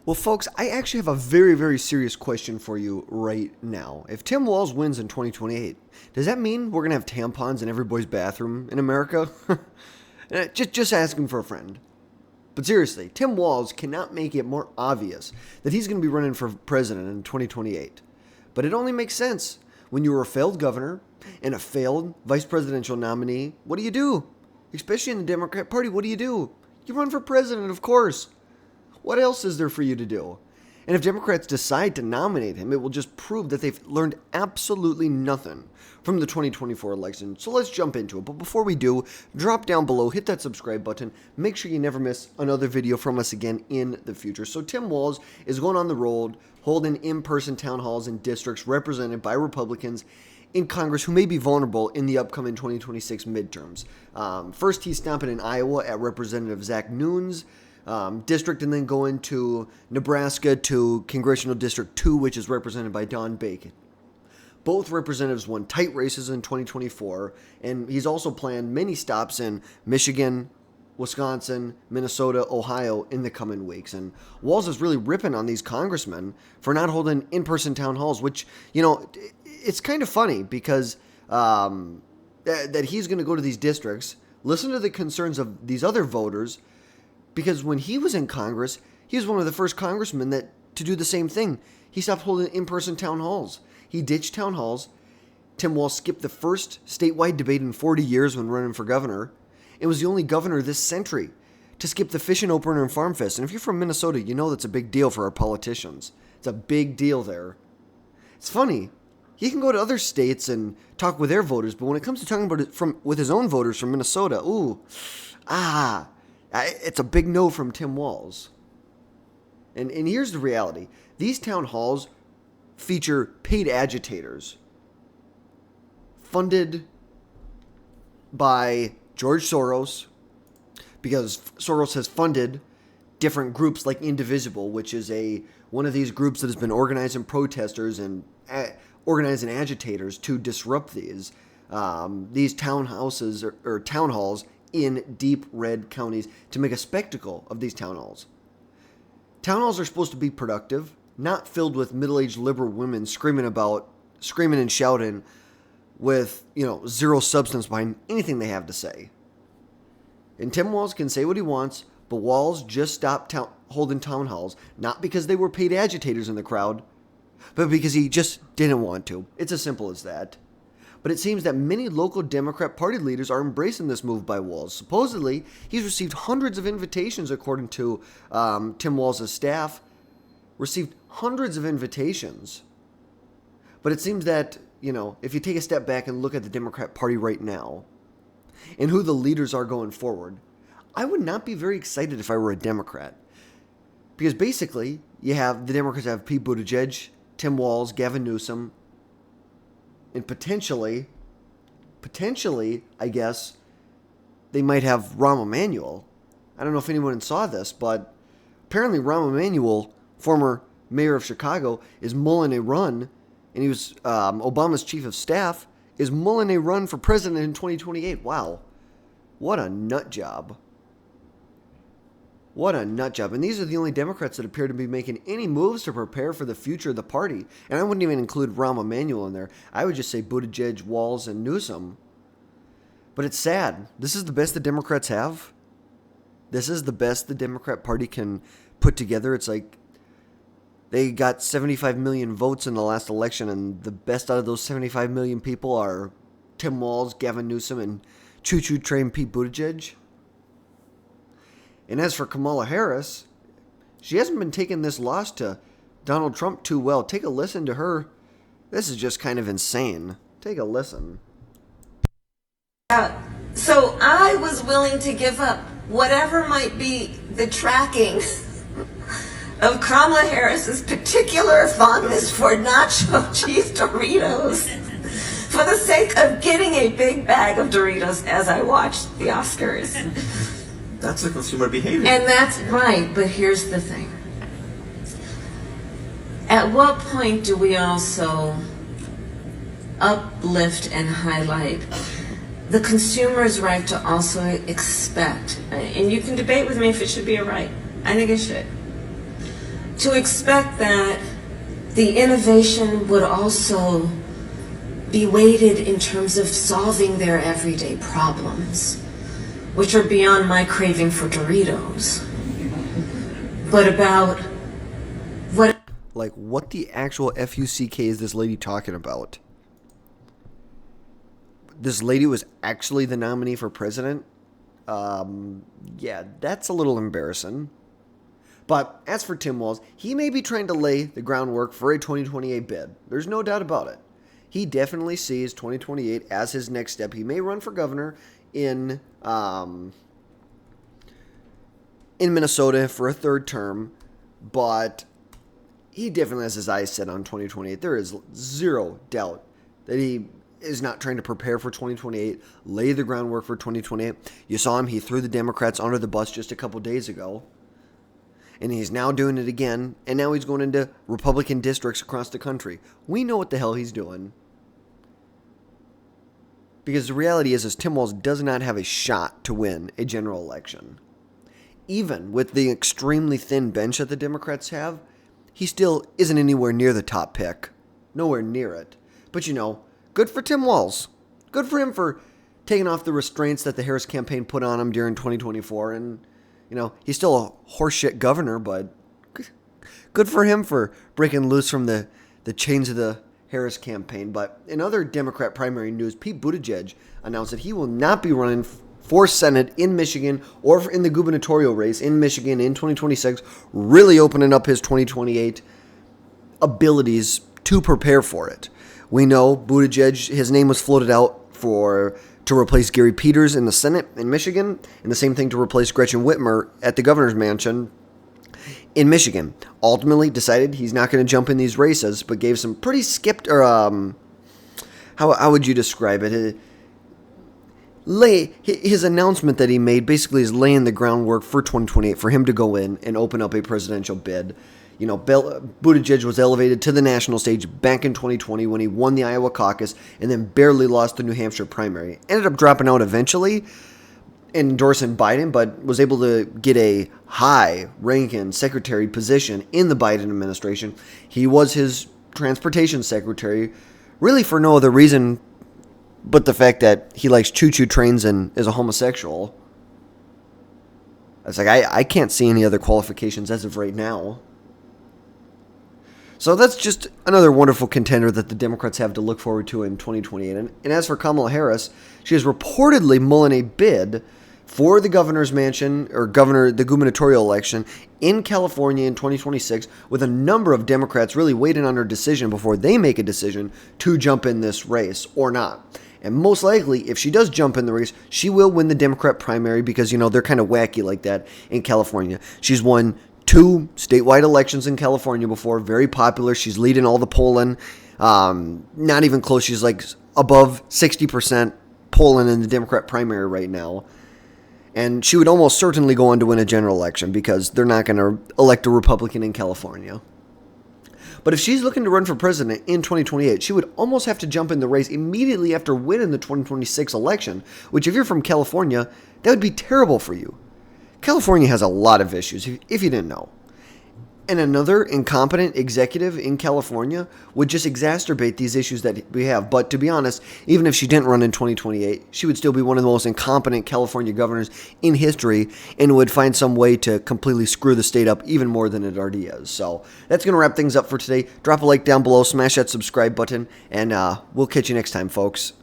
Well, folks, I actually have a very, very serious question for you right now. If Tim Walz wins in 2028, does that mean we're going to have tampons in every boy's bathroom in America? just asking for a friend. But seriously, Tim Walz cannot make it more obvious that he's going to be running for president in 2028. But it only makes sense. When you were a failed governor and a failed vice presidential nominee, what do? Especially in the Democrat Party, what do? You run for president, of course. What else is there for you to do? And if Democrats decide to nominate him, it will just prove that they've learned absolutely nothing from the 2024 election. So let's jump into it. But before we do, drop down below, hit that subscribe button. Make sure you never miss another video from us again in the future. So Tim Walz is going on the road, holding in-person town halls in districts represented by Republicans in Congress who may be vulnerable in the upcoming 2026 midterms. First, he's stopping in Iowa at Representative Zach Nunes' district, and then going to Nebraska to Congressional District 2, which is represented by Don Bacon. Both representatives won tight races in 2024, and he's also planned many stops in Michigan, Wisconsin, Minnesota, Ohio in the coming weeks. And Walz is really ripping on these congressmen for not holding in-person town halls, which, it's kind of funny because that he's going to go to these districts, listen to the concerns of these other voters, because when he was in Congress, he was one of the first congressmen to do the same thing. He stopped holding in-person town halls. He ditched town halls. Tim Walz skipped the first statewide debate in 40 years when running for governor. It was the only governor this century to skip the fishing opener and farm fest. And if you're from Minnesota, you know that's a big deal for our politicians. It's a big deal there. It's funny. He can go to other states and talk with their voters, but when it comes to talking about it with his own voters from Minnesota, it's a big no from Tim Walz. And here's the reality. These town halls feature paid agitators funded by George Soros, because Soros has funded different groups like Indivisible, which is one of these groups that has been organizing protesters and organizing agitators to disrupt these town houses or town halls in deep red counties to make a spectacle of these town halls. Town halls are supposed to be productive, not filled with middle-aged liberal women screaming and shouting with, zero substance behind anything they have to say. And Tim Walz can say what he wants, but Walz just stopped holding town halls, not because they were paid agitators in the crowd, but because he just didn't want to. It's as simple as that. But it seems that many local Democrat Party leaders are embracing this move by Walz. Supposedly, he's received hundreds of invitations, according to Tim Walz's staff. Received hundreds of invitations. But it seems that, if you take a step back and look at the Democrat Party right now and who the leaders are going forward, I would not be very excited if I were a Democrat. Because basically, the Democrats have Pete Buttigieg, Tim Walz, Gavin Newsom, and potentially, I guess, they might have Rahm Emanuel. I don't know if anyone saw this, but apparently Rahm Emanuel, former mayor of Chicago, is mulling a run, and he was Obama's chief of staff, is mulling a run for president in 2028. Wow. What a nut job. What a nut job. And these are the only Democrats that appear to be making any moves to prepare for the future of the party. And I wouldn't even include Rahm Emanuel in there. I would just say Buttigieg, Walz, and Newsom. But it's sad. This is the best the Democrats have. This is the best the Democrat Party can put together. It's like they got 75 million votes in the last election, and the best out of those 75 million people are Tim Walz, Gavin Newsom, and choo-choo train Pete Buttigieg. And as for Kamala Harris, she hasn't been taking this loss to Donald Trump too well. Take a listen to her. This is just kind of insane. Take a listen. So I was willing to give up whatever might be the tracking of Kamala Harris's particular fondness for nacho cheese Doritos for the sake of getting a big bag of Doritos as I watched the Oscars. That's the consumer behavior. And that's right, but here's the thing. At what point do we also uplift and highlight the consumer's right to also expect, and you can debate with me if it should be a right, I think it should, to expect that the innovation would also be weighted in terms of solving their everyday problems, which are beyond my craving for Doritos, but about what... Like, what the actual F-U-C-K is this lady talking about? This lady was actually the nominee for president? Yeah, that's a little embarrassing. But as for Tim Walz, he may be trying to lay the groundwork for a 2028 bid. There's no doubt about it. He definitely sees 2028 as his next step. He may run for governor in Minnesota for a third term, but he definitely has his eyes set on 2028. There is zero doubt that he is not trying to prepare for 2028, lay the groundwork for 2028. You saw him, he threw the Democrats under the bus just a couple days ago. And he's now doing it again, and now he's going into Republican districts across the country. We know what the hell he's doing. Because the reality is Tim Walz does not have a shot to win a general election. Even with the extremely thin bench that the Democrats have, he still isn't anywhere near the top pick. Nowhere near it. But good for Tim Walz. Good for him for taking off the restraints that the Harris campaign put on him during 2024. And, he's still a horseshit governor, but good for him for breaking loose from the chains of the Harris campaign. But in other Democrat primary news, Pete Buttigieg announced that he will not be running for Senate in Michigan or in the gubernatorial race in Michigan in 2026, really opening up his 2028 abilities to prepare for it. We know Buttigieg, his name was floated out to replace Gary Peters in the Senate in Michigan, and the same thing to replace Gretchen Whitmer at the governor's mansion in Michigan. Ultimately decided he's not going to jump in these races, but gave some pretty how would you describe it? His announcement that he made basically is laying the groundwork for 2028 for him to go in and open up a presidential bid. Buttigieg was elevated to the national stage back in 2020 when he won the Iowa caucus and then barely lost the New Hampshire primary. Ended up dropping out eventually, endorsing Biden, but was able to get a high-ranking secretary position in the Biden administration. He was his transportation secretary, really for no other reason but the fact that he likes choo-choo trains and is a homosexual. It's like, I can't see any other qualifications as of right now. So that's just another wonderful contender that the Democrats have to look forward to in 2028. And as for Kamala Harris, she is reportedly mulling a bid for the governor's mansion or the gubernatorial election in California in 2026, with a number of Democrats really waiting on her decision before they make a decision to jump in this race or not. And most likely, if she does jump in the race, she will win the Democrat primary because, they're kind of wacky like that in California. She's won 2 statewide elections in California before, very popular. She's leading all the polling. Not even close. She's like above 60% polling in the Democrat primary right now. And she would almost certainly go on to win a general election because they're not going to elect a Republican in California. But if she's looking to run for president in 2028, she would almost have to jump in the race immediately after winning the 2026 election, which if you're from California, that would be terrible for you. California has a lot of issues, if you didn't know. And another incompetent executive in California would just exacerbate these issues that we have. But to be honest, even if she didn't run in 2028, she would still be one of the most incompetent California governors in history and would find some way to completely screw the state up even more than it already is. So that's going to wrap things up for today. Drop a like down below, smash that subscribe button, and we'll catch you next time, folks.